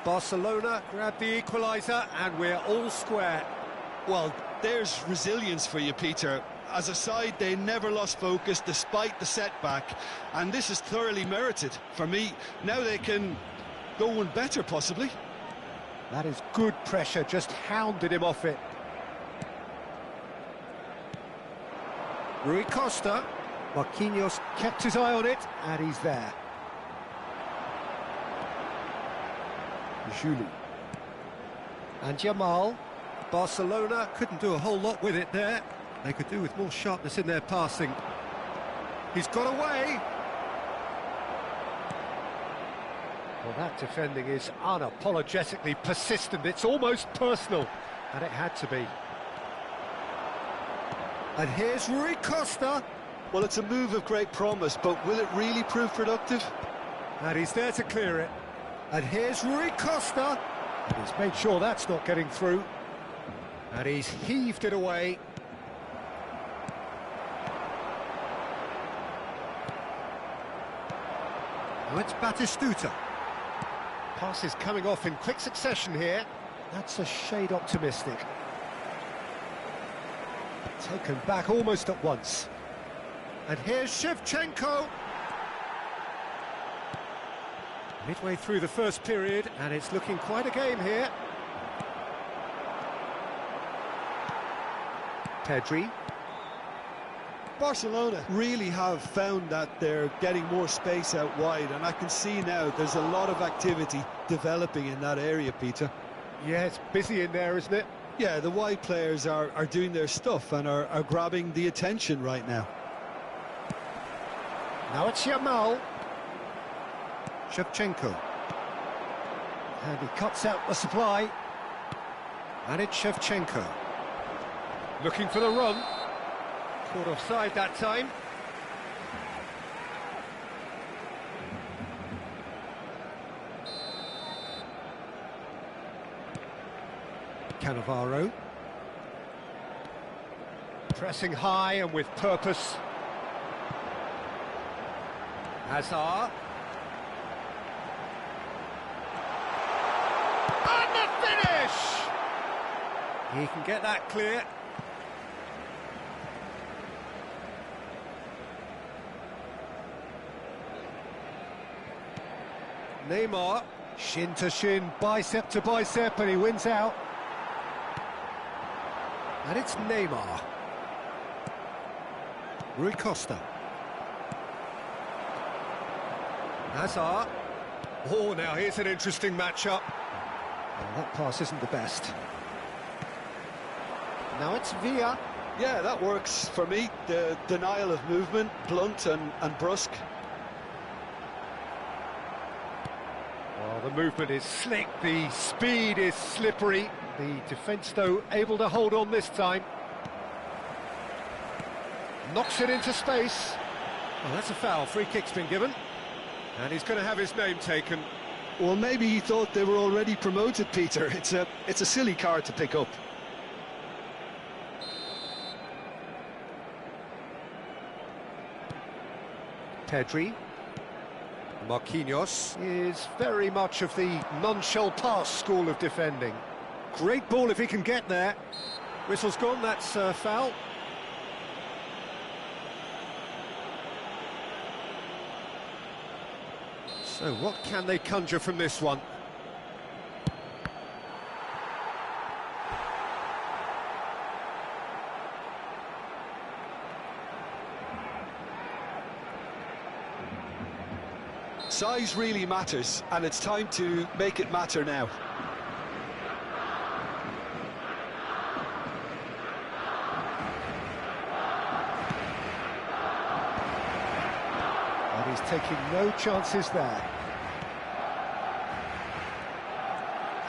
Barcelona grab the equaliser and we're all square. Well, there's resilience for you, Peter. As a side, they never lost focus despite the setback, and this is thoroughly merited. For me, now they can go one better, possibly. That is good pressure, just hounded him off it. Rui Costa, Marquinhos kept his eye on it, and he's there. Juli. And Jamal. Barcelona couldn't do a whole lot with it there. They could do with more sharpness in their passing. He's got away. Well, that defending is unapologetically persistent. It's almost personal, and it had to be. And here's Rui Costa. Well, it's a move of great promise, but will it really prove productive? And he's there to clear it. And here's Rui Costa. And he's made sure that's not getting through. And he's heaved it away. Now it's Batistuta. Pass is coming off in quick succession here. That's a shade optimistic. Taken back almost at once. And here's Shevchenko. Midway through the first period, and it's looking quite a game here. Pedri. Barcelona really have found that they're getting more space out wide, and I can see now there's a lot of activity developing in that area, Peter. Yeah, it's busy in there, isn't it? Yeah, the wide players are doing their stuff and are grabbing the attention right now. Now it's Jamal. Shevchenko. And he cuts out the supply. And it's Shevchenko. Looking for the run. Caught offside that time. Cannavaro. Pressing high and with purpose. Hazard. And the finish! He can get that clear. Neymar, shin to shin, bicep to bicep, and he wins out. And it's Neymar. Rui Costa. Hazard. Oh, now here's an interesting matchup. Well, that pass isn't the best. Now it's Villa. Yeah, that works for me. The denial of movement, blunt and brusque. Well, the movement is slick, the speed is slippery. The defence, though, able to hold on this time. Knocks it into space. Well, that's a foul. Free kick's been given. And he's going to have his name taken. Well, maybe he thought they were already promoted, Peter. It's a silly card to pick up. Pedri. Marquinhos is very much of the non-shell pass school of defending. Great ball if he can get there. Whistle's gone, that's foul. So what can they conjure from this one? Size really matters, and it's time to make it matter now. And he's taking no chances there.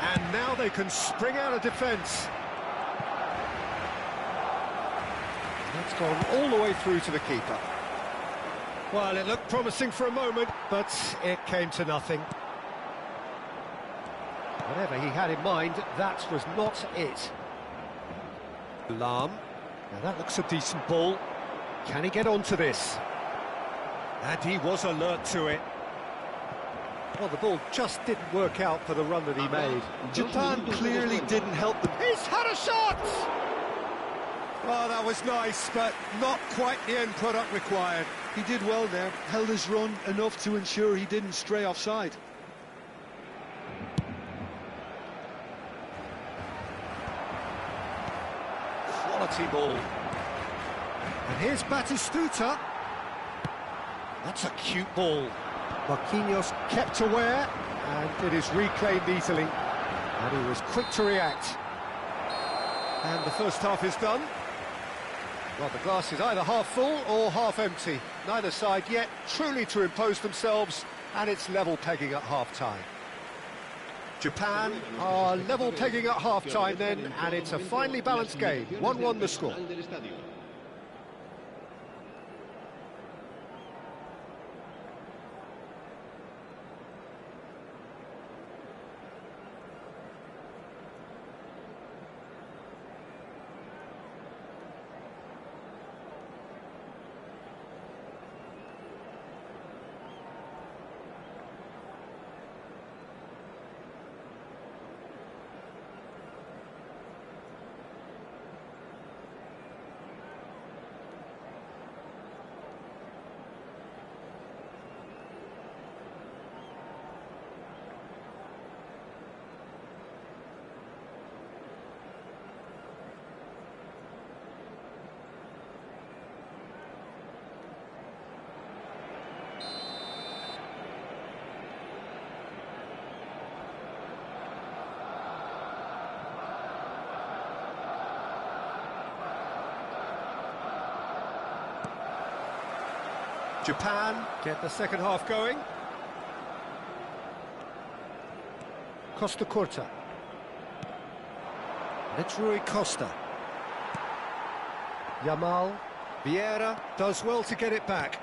And now they can spring out of defence. That's gone all the way through to the keeper. Well, it looked promising for a moment, but it came to nothing. Whatever he had in mind, that was not it. Lam. Now that looks a decent ball. Can he get onto this? And he was alert to it. Well, the ball just didn't work out for the run that he made. Japan clearly didn't help them. He's had a shot! Oh, that was nice, but not quite the end product required. He did well there, held his run enough to ensure he didn't stray offside. Quality ball. And here's Batistuta. That's a cute ball. Marquinhos kept aware, and it is reclaimed easily. And he was quick to react. And the first half is done. Well, the glass is either half full or half empty. Neither side yet truly to impose themselves, and it's level pegging at half-time. Japan are level pegging at half-time then, and it's a finely balanced game. 1-1 the score. Japan get the second half going. Costa Curta. It's Rui Costa. Yamal. Vieira does well to get it back.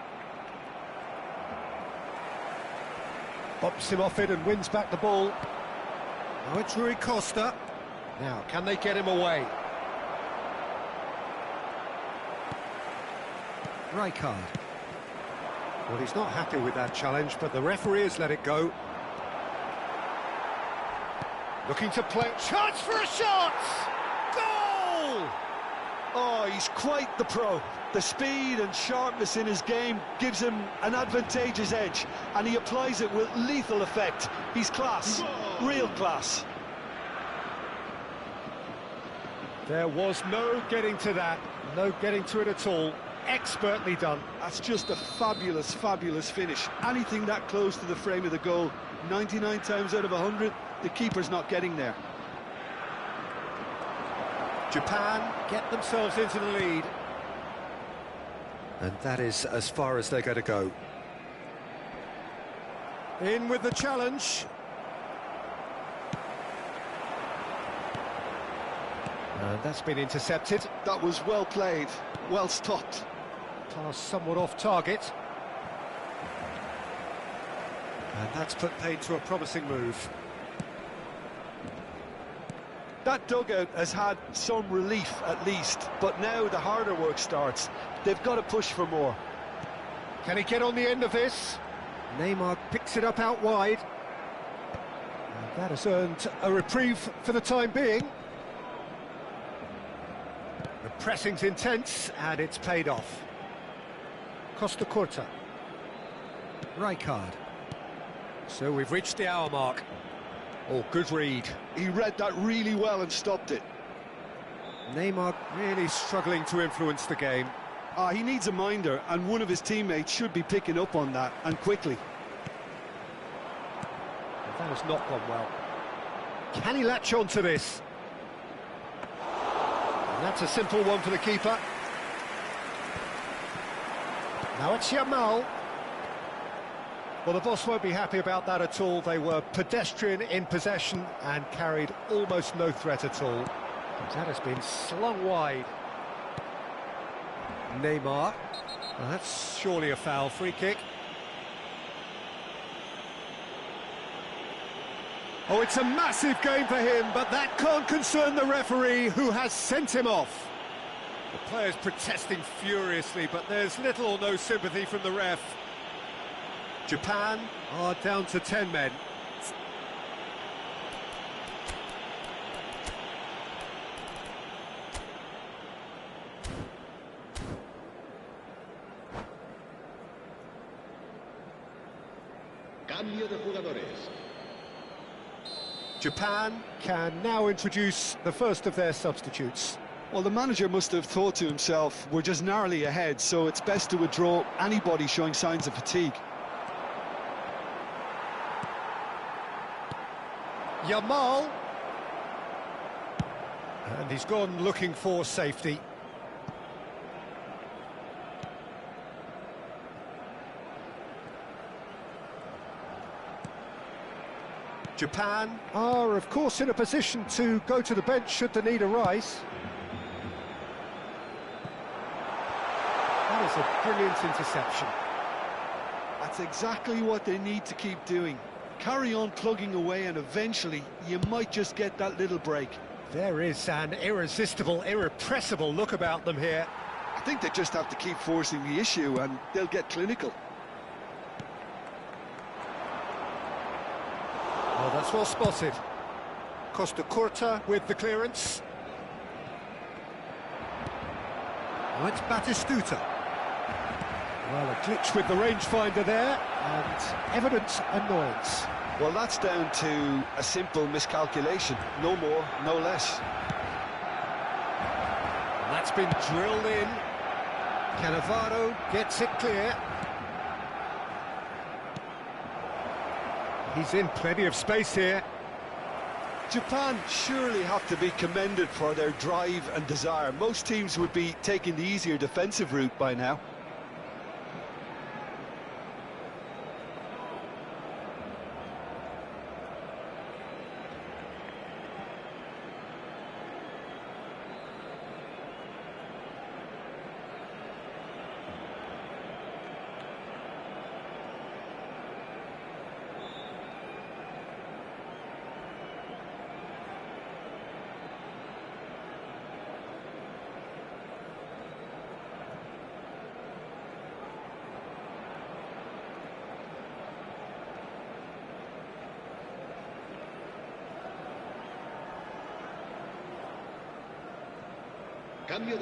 Bops him off it and wins back the ball. Now it's Rui Costa. Now, can they get him away? Rijkaard. Well, he's not happy with that challenge, but the referee has let it go. Looking to play. Chance for a shot! Goal! Oh, he's quite the pro. The speed and sharpness in his game gives him an advantageous edge, and he applies it with lethal effect. He's class, real class. There was no getting to that, no getting to it at all. Expertly done. That's just a fabulous, fabulous finish. Anything that close to the frame of the goal, 99 times out of 100, the keeper's not getting there. Japan get themselves into the lead. And that is as far as they're going to go. In with the challenge. And that's been intercepted. That was well played, well stopped. Pass somewhat off target. And that's put paid to a promising move. That dugout has had some relief at least, but now the harder work starts. They've got to push for more. Can he get on the end of this? Neymar picks it up out wide. And that has earned a reprieve for the time being. The pressing's intense, and it's paid off. Costa Curta. Rijkaard. So we've reached the hour mark. Oh, good read. He read that really well and stopped it. Neymar really struggling to influence the game. He needs a minder, and one of his teammates should be picking up on that, and quickly. That has not gone well. Can he latch on to this? And that's a simple one for the keeper. Now it's Yamal. Well, the boss won't be happy about that at all. They were pedestrian in possession and carried almost no threat at all. That has been slung wide. Neymar. Well, that's surely a foul. Free kick. Oh, it's a massive game for him, but that can't concern the referee, who has sent him off. The players protesting furiously, but there's little or no sympathy from the ref. Japan are down to 10 men. Cambio de jugadores. Japan can now introduce the first of their substitutes. Well, the manager must have thought to himself, we're just narrowly ahead, so it's best to withdraw anybody showing signs of fatigue. Yamal. And he's gone looking for safety. Japan are, of course, in a position to go to the bench should the need arise. That is a brilliant interception. That's exactly what they need to keep doing. Carry on plugging away, and eventually you might just get that little break. There is an irresistible, irrepressible look about them here. I think they just have to keep forcing the issue and they'll get clinical. Oh, that's well spotted. Costa Curta with the clearance. Oh, it's Batistuta. Well, a glitch with the rangefinder there, and evident annoyance. Well, that's down to a simple miscalculation. No more, no less. And that's been drilled in. Cannavaro gets it clear. He's in plenty of space here. Japan surely have to be commended for their drive and desire. Most teams would be taking the easier defensive route by now.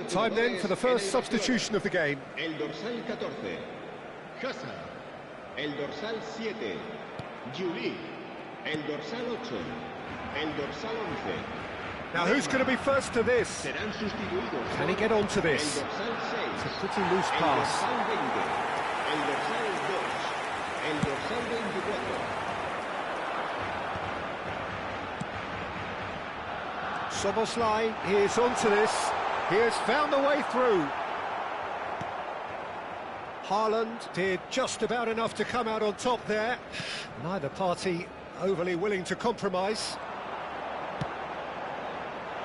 Time then for the first substitution of the game. El dorsal 14, Hazard. El dorsal 7, Juli. El dorsal 8, el dorsal 11. Now who's going to be first to this? Serán sustituidos. Can he get on to this? El dorsal 6, It's a pretty loose el pass. dorsal 20, el dorsal 2, el dorsal 24. Soboslai is on to this. He has found the way through. Haaland did just about enough to come out on top there. Neither party overly willing to compromise.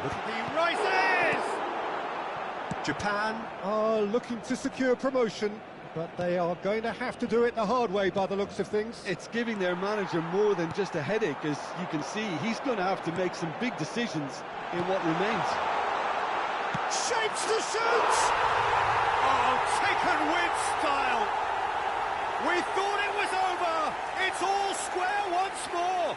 Look at the rises! Japan are looking to secure promotion, but they are going to have to do it the hard way by the looks of things. It's giving their manager more than just a headache, as you can see. He's going to have to make some big decisions in what remains. Shapes to shoot! Oh, taken with style! We thought it was over! It's all square once more!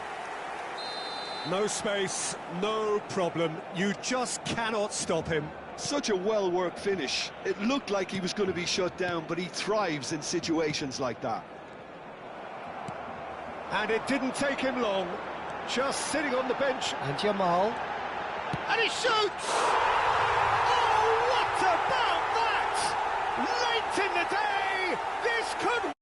No space, no problem. You just cannot stop him. Such a well-worked finish. It looked like he was going to be shut down, but he thrives in situations like that. And it didn't take him long. Just sitting on the bench. And Jamal. And he shoots! Oh, what about that? Late in the day, this could